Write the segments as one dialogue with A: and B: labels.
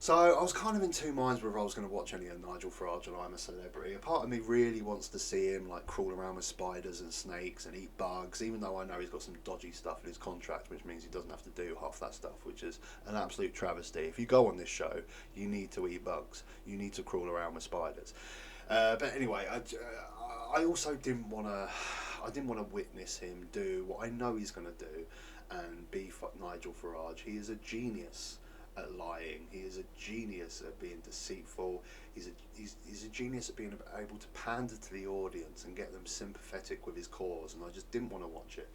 A: So I was kind of in two minds whether I was going to watch any of Nigel Farage and I'm a Celebrity. A part of me really wants to see him like crawl around with spiders and snakes and eat bugs, even though I know he's got some dodgy stuff in his contract, which means he doesn't have to do half that stuff, which is an absolute travesty. If you go on this show, you need to eat bugs. You need to crawl around with spiders. But anyway, I also didn't want to. I didn't want to witness him do what I know he's going to do, and be Nigel Farage. He is a genius at lying. He is a genius at being deceitful. He's a genius at being able to pander to the audience and get them sympathetic with his cause. And I just didn't want to watch it.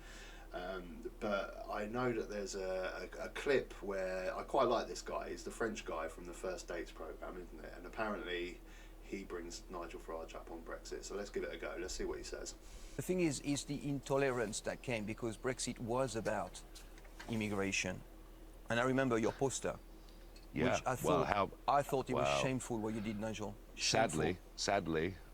A: But I know that there's a clip where I quite like this guy. He's the French guy from the First Dates programme, isn't it? And apparently he brings Nigel Farage up on Brexit. So let's give it a go. Let's see what he says.
B: The thing is the intolerance that came because Brexit was about immigration. And I remember your poster,
C: Yeah,
B: which I thought it was shameful what you did, Nigel.
C: Sadly,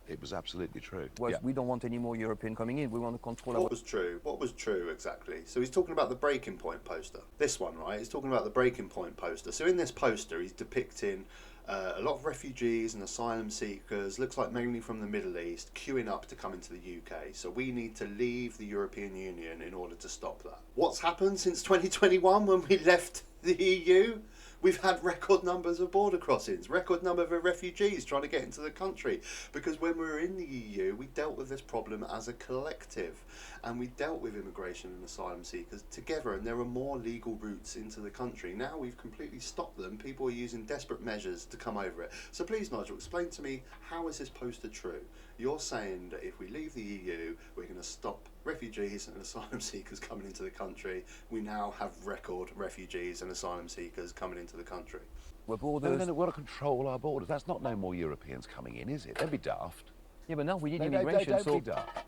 C: it was absolutely true.
B: We don't want any more European coming in. We want to control
A: What was true? What was true exactly? So he's talking about the breaking point poster. This one, right? He's talking about the breaking point poster. So in this poster, he's depicting a lot of refugees and asylum seekers, looks like mainly from the Middle East, queuing up to come into the UK. So we need to leave the European Union in order to stop that. What's happened since 2021 when we left the EU? We've had record numbers of border crossings, record number of refugees trying to get into the country. Because when we were in the EU, we dealt with this problem as a collective. And we dealt with immigration and asylum seekers together. And there are more legal routes into the country. Now we've completely stopped them. People are using desperate measures to come over it. So please, Nigel, explain to me, how is this poster true? You're saying that if we leave the EU, we're going to stop refugees and asylum seekers coming into the country. We now have record refugees and asylum seekers coming into the country.
C: No, we've got to control our borders. That's not no more Europeans coming in, is it? They'd be daft.
B: Yeah, but now we need immigration.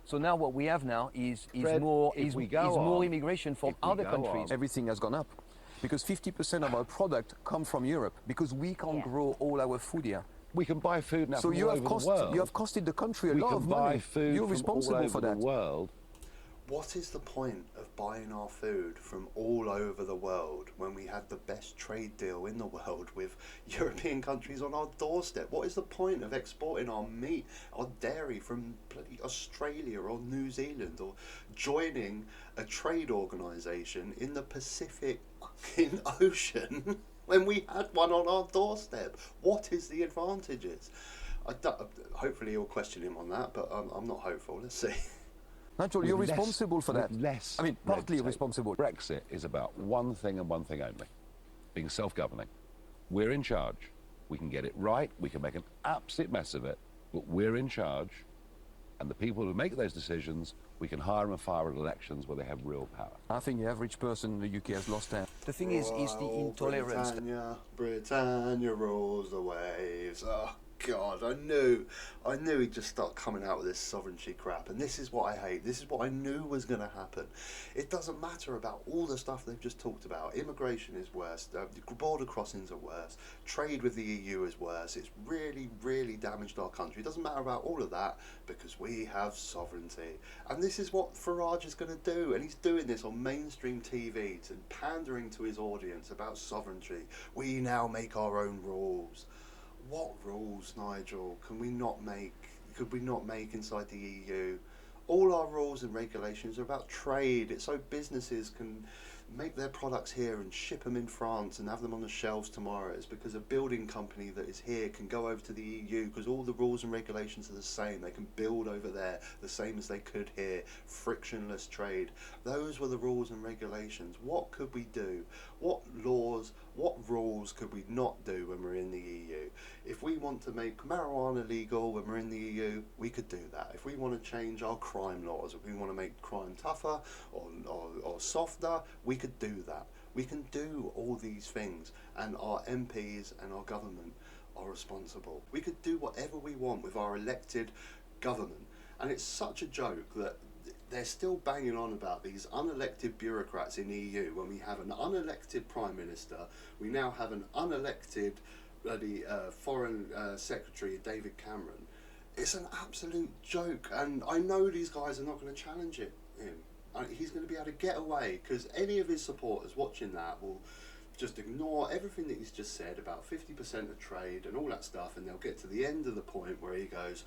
B: So now what we have now is more immigration from other countries. Everything has gone up because 50% of our product come from Europe because we can't grow all our food here.
C: We can buy food now
B: so
C: from all over the world.
B: You have costed the country a lot of money.
C: We can buy food
B: You're responsible for that.
C: The world.
A: What is the point of buying our food from all over the world when we had the best trade deal in the world with European countries on our doorstep? What is the point of exporting our meat, our dairy from bloody Australia or New Zealand, or joining a trade organisation in the Pacific Ocean when we had one on our doorstep? What is the advantages? Hopefully you'll question him on that, but I'm not hopeful. Let's see.
B: Nigel, you're responsible for that. Partly
C: red
B: responsible.
C: Brexit is about one thing and one thing only, being self-governing. We're in charge. We can get it right. We can make an absolute mess of it, but we're in charge. And the people who make those decisions, we can hire and fire at elections where they have real power.
B: I think the average person in the UK has lost that. The thing is the intolerance.
A: Britannia rules the waves. Oh God, I knew he'd just start coming out with this sovereignty crap, and this is what I hate. This is what I knew was going to happen. It doesn't matter about all the stuff they've just talked about. Immigration is worse. Border crossings are worse. Trade with the EU is worse. It's really, really damaged our country. It doesn't matter about all of that because we have sovereignty, and this is what Farage is going to do, and he's doing this on mainstream TV, to pandering to his audience about sovereignty. We now make our own rules. What rules, Nigel, could we not make inside the EU? All our rules and regulations are about trade. It's so businesses can make their products here and ship them in France and have them on the shelves tomorrow. It's because a building company that is here can go over to the EU because all the rules and regulations are the same. They can build over there the same as they could here. Frictionless trade. Those were the rules and regulations. What could we do? What laws, what rules could we not do when we're in the EU? If we want to make marijuana legal when we're in the EU, we could do that. If we want to change our crime laws, if we want to make crime tougher or softer, we could do that. We can do all these things, and our MPs and our government are responsible. We could do whatever we want with our elected government, and it's such a joke that they're still banging on about these unelected bureaucrats in the EU when we have an unelected Prime Minister. We now have an unelected Foreign Secretary, David Cameron. It's an absolute joke, and I know these guys are not going to challenge him. He's going to be able to get away because any of his supporters watching that will just ignore everything that he's just said about 50% of trade and all that stuff, and they'll get to the end of the point where he goes,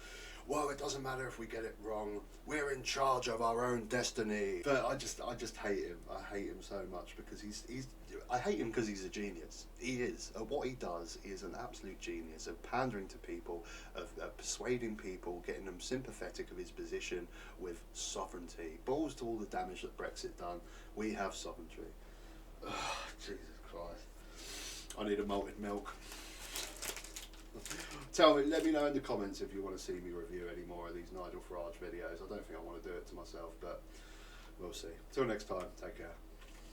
A: well, it doesn't matter if we get it wrong, we're in charge of our own destiny. But I just hate him. I hate him so much because I hate him because he's a genius. He is. What he does is an absolute genius of pandering to people, of persuading people, getting them sympathetic of his position with sovereignty. Balls to all the damage that Brexit done. We have sovereignty. Oh, Jesus Christ. I need a malted milk. Let me know in the comments if you want to see me review any more of these Nigel Farage videos. I don't think I want to do it to myself, but we'll see. Till next time, take care.